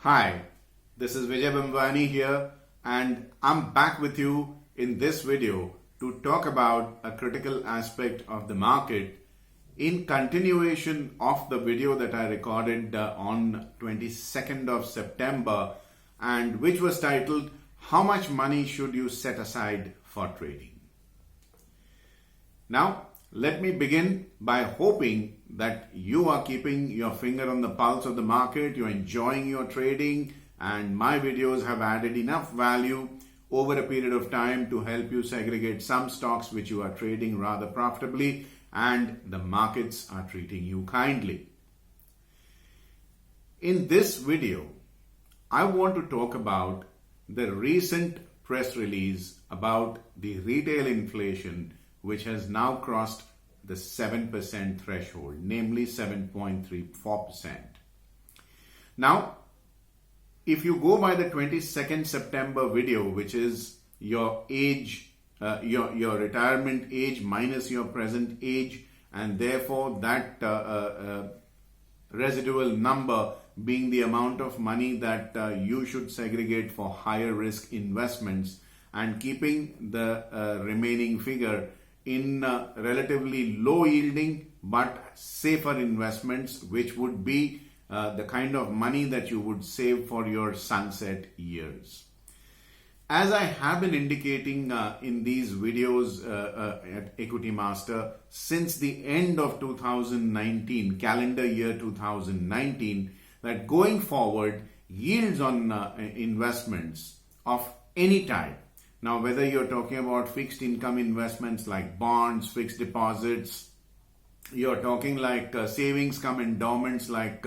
Hi, this is Vijay Bambwani here, and I'm back with you in this video to talk about a critical aspect of the market in continuation of the video that I recorded on 22nd of September, and which was titled, How Much Money Should You Set Aside for Trading? Now, let me begin by hoping that you are keeping your finger on the pulse of the market, you're enjoying your trading, and my videos have added enough value over a period of time to help you segregate some stocks which you are trading rather profitably and the markets are treating you kindly. In this video, I want to talk about the recent press release about the retail inflation which has now crossed the 7% threshold, namely 7.34%. Now, if you go by the 22nd September video, which is your age, your retirement age minus your present age, and therefore that residual number being the amount of money that you should segregate for higher risk investments, and keeping the remaining figure in relatively low yielding but safer investments, which would be the kind of money that you would save for your sunset years. As I have been indicating in these videos at Equity Master since the end of 2019, calendar year 2019, that going forward, yields on investments of any type, now, whether you're talking about fixed income investments like bonds, fixed deposits, you're talking like savings come endowments like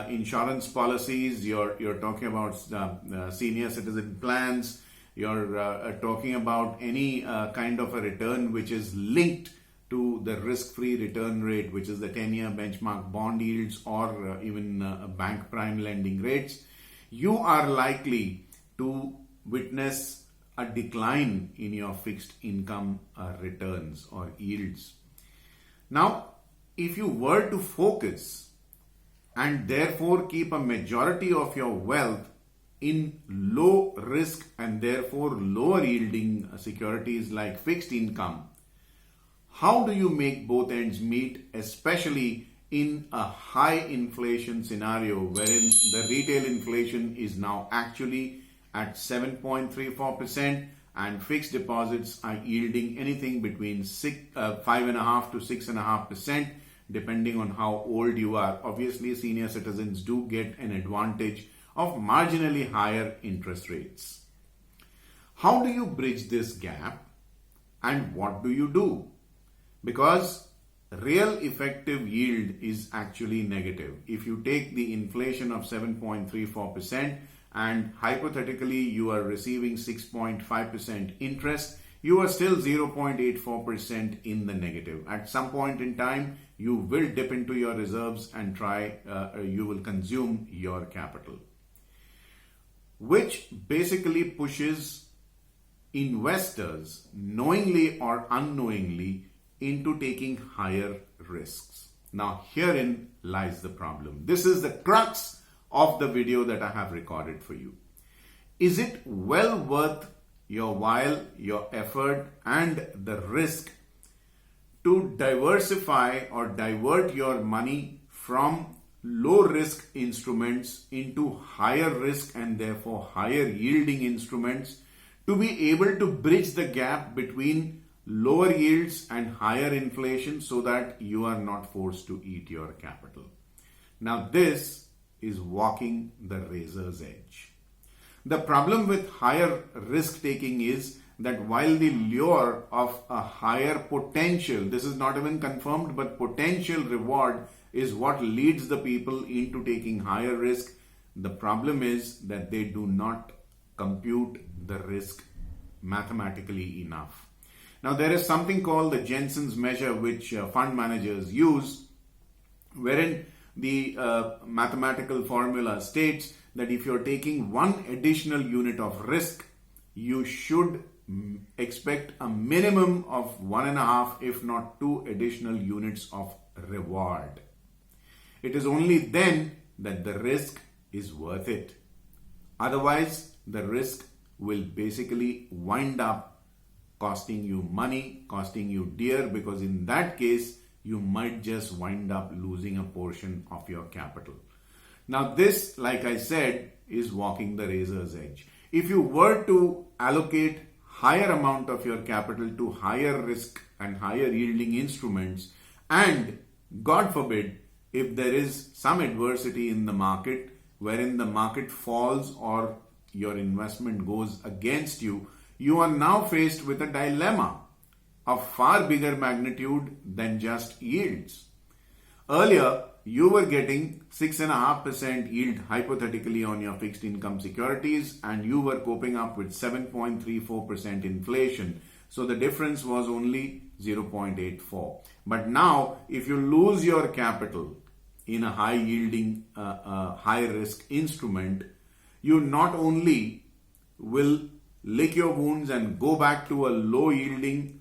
insurance policies, you're talking about senior citizen plans, you're talking about any kind of a return which is linked to the risk-free return rate, which is the 10-year benchmark bond yields or even bank prime lending rates, you are likely to witness a decline in your fixed income returns or yields. Now, if you were to focus and therefore keep a majority of your wealth in low risk and therefore lower yielding securities like fixed income, how do you make both ends meet, especially in a high inflation scenario wherein the retail inflation is now actually at 7.34% and fixed deposits are yielding anything between 5.5% to 6.5% depending on how old you are. Obviously, senior citizens do get an advantage of marginally higher interest rates. How do you bridge this gap and what do you do? Because real effective yield is actually negative. If you take the inflation of 7.34% and hypothetically you are receiving 6.5% interest, you are still 0.84% in the negative. At some point in time, you will dip into your reserves and you will consume your capital, which basically pushes investors knowingly or unknowingly into taking higher risks. Now, herein lies the problem. This is the crux of the video that I have recorded for you. Is it well worth your while, your effort, and the risk to diversify or divert your money from low risk instruments into higher risk and therefore higher yielding instruments to be able to bridge the gap between lower yields and higher inflation so that you are not forced to eat your capital? Now, this is walking the razor's edge. The problem with higher risk taking is that while the lure of a higher potential, this is not even confirmed, but potential reward is what leads the people into taking higher risk, the problem is that they do not compute the risk mathematically enough. Now, there is something called the Jensen's measure which fund managers use, wherein the mathematical formula states that if you're taking one additional unit of risk, you should expect a minimum of 1.5, if not 2 additional units of reward. It is only then that the risk is worth it. Otherwise, the risk will basically wind up costing you money, costing you dear, because in that case, you might just wind up losing a portion of your capital. Now, this, like I said, is walking the razor's edge. If you were to allocate higher amount of your capital to higher risk and higher yielding instruments, and God forbid, if there is some adversity in the market wherein the market falls or your investment goes against you, you are now faced with a dilemma of far bigger magnitude than just yields. Earlier, you were getting 6.5% yield hypothetically on your fixed income securities, and you were coping up with 7.34% inflation. So the difference was only 0.84. But now, if you lose your capital in a high yielding, high risk instrument, you not only will lick your wounds and go back to a low yielding,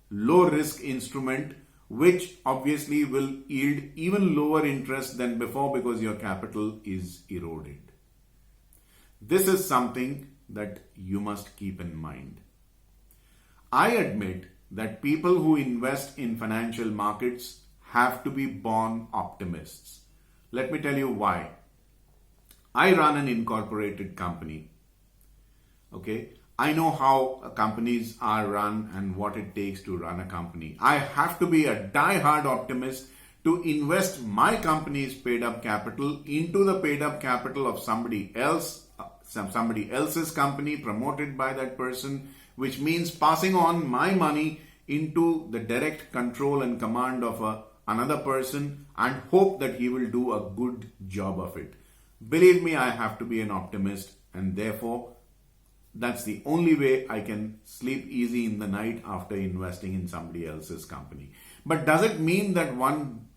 low risk instrument, which obviously will yield even lower interest than before because your capital is eroded. This is something that you must keep in mind. I admit that people who invest in financial markets have to be born optimists. Let me tell you why. I run an incorporated company. Okay, I know how companies are run and what it takes to run a company. I have to be a die-hard optimist to invest my company's paid-up capital into the paid-up capital of somebody else, somebody else's company promoted by that person, which means passing on my money into the direct control and command of another person and hope that he will do a good job of it. Believe me, I have to be an optimist, and therefore that's the only way I can sleep easy in the night after investing in somebody else's company. But does it mean that one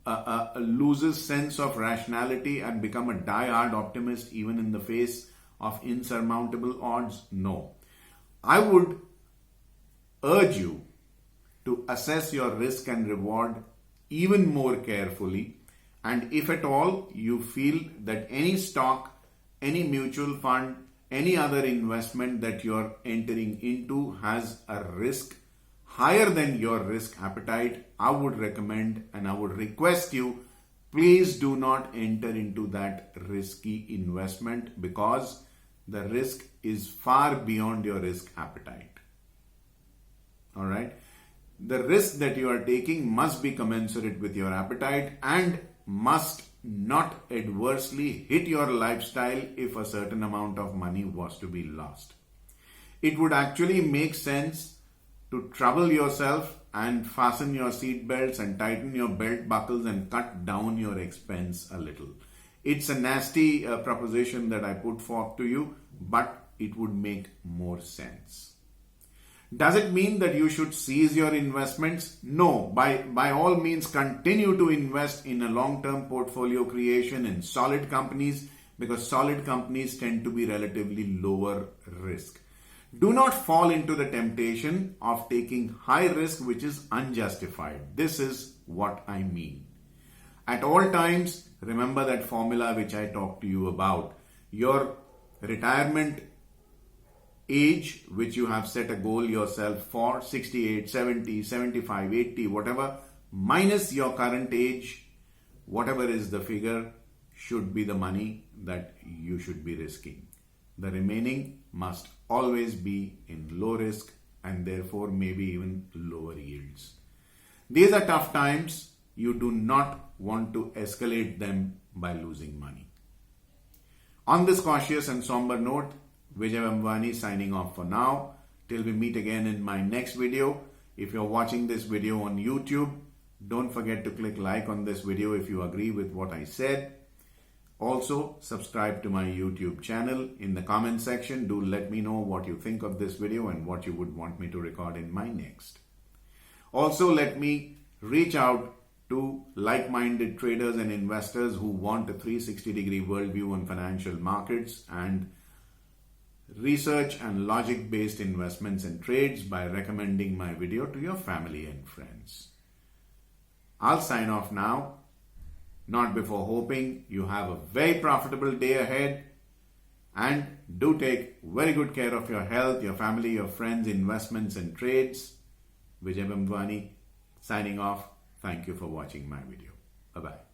loses sense of rationality and become a die-hard optimist even in the face of insurmountable odds? No. I would urge you to assess your risk and reward even more carefully, and if at all you feel that any stock, any mutual fund, any other investment that you're entering into has a risk higher than your risk appetite, I would recommend and I would request you, please do not enter into that risky investment because the risk is far beyond your risk appetite. All right. The risk that you are taking must be commensurate with your appetite and must not adversely hit your lifestyle if a certain amount of money was to be lost. It would actually make sense to trouble yourself and fasten your seat belts and tighten your belt buckles and cut down your expense a little. It's a nasty proposition that I put forth to you, but it would make more sense. Does it mean that you should cease your investments? No. By all means, continue to invest in a long-term portfolio creation in solid companies because solid companies tend to be relatively lower risk. Do not fall into the temptation of taking high risk which is unjustified. This is what I mean. At all times, remember that formula which I talked to you about. Your retirement age which you have set a goal yourself for, 68, 70, 75, 80, whatever, minus your current age, whatever is the figure, should be the money that you should be risking. The remaining must always be in low risk and therefore maybe even lower yields. These are tough times. You do not want to escalate them by losing money. On this cautious and somber note, Vijay Ambani signing off for now. Till we meet again in my next video. If you're watching this video on YouTube, don't forget to click like on this video if you agree with what I said. Also, subscribe to my YouTube channel. In the comment section, do let me know what you think of this video and what you would want me to record in my next. Also, let me reach out to like-minded traders and investors who want a 360-degree worldview on financial markets and research and logic-based investments and trades by recommending my video to your family and friends. I'll sign off now. not before hoping you have a very profitable day ahead. And do take very good care of your health, your family, your friends, investments and trades. Vijay Bamdwani signing off. Thank you for watching my video. Bye-bye.